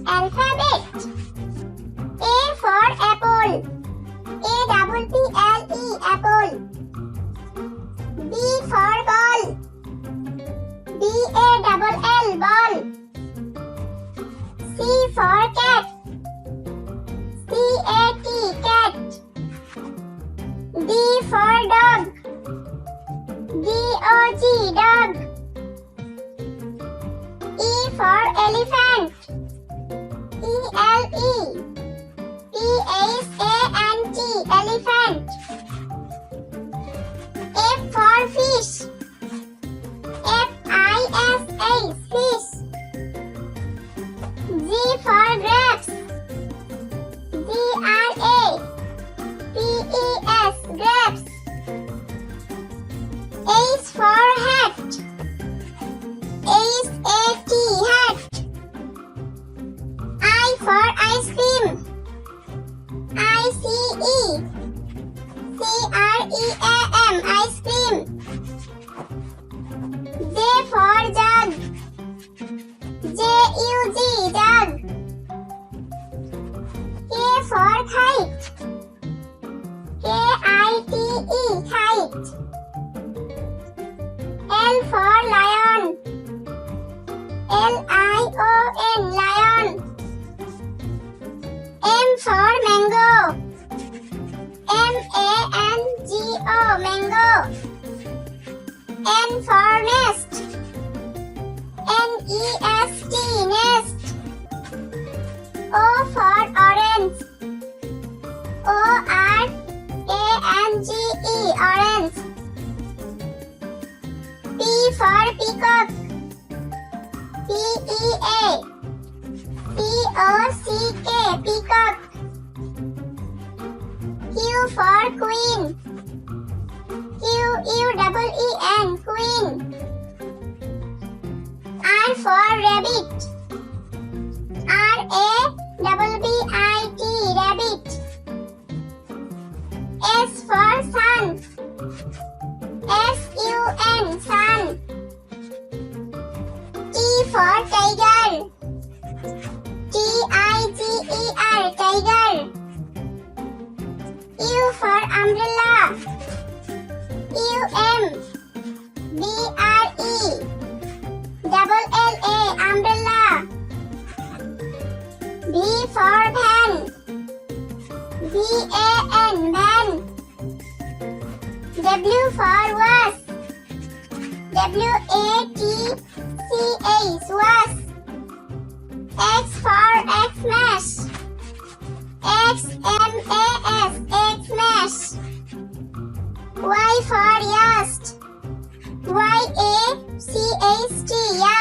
alphabet. A for apple. A-double-P-L-E, apple. B for ball. B-A-double-L, ball. C for cat. C-A-T, cat. D for dog. D-O-G, dog. E for elephant. E-L-E. P-H-A-N-T, elephant. F for fish. F-I-S-H, fish. G for grapes. G-R-A-P-E-S, grapes. H for hat. H-A-T, hat. I for ice cream. I-C-E. C-R-E-A-M, ice cream. J for jug. J-U-G, jug. K for kite. K-I-T-E, kite. L for lion. L-I-O-N, lion. M for mango. M-A-N-G-O, mango. N for nest. N-E-S-T, nest. O for orange. O-R-A-N-G-E, orange. P for peacock. P-E-A. P-O-C-K, peacock. Q for queen. Q-U-E-E-N, queen. R for rabbit. R-A-B-B-I-T, rabbit. S for sun. S-U-N, sun. T for tiger. T-I-G-E-R, tiger. U for umbrella. U-M-B-R-E-double-L-A, umbrella. V for van. V-A-N, van. W for was. W-A-T-C-H, was. X for Xmas. X-M-A-S, Xmas. Y for yacht. Y-A-C-H-T, yacht.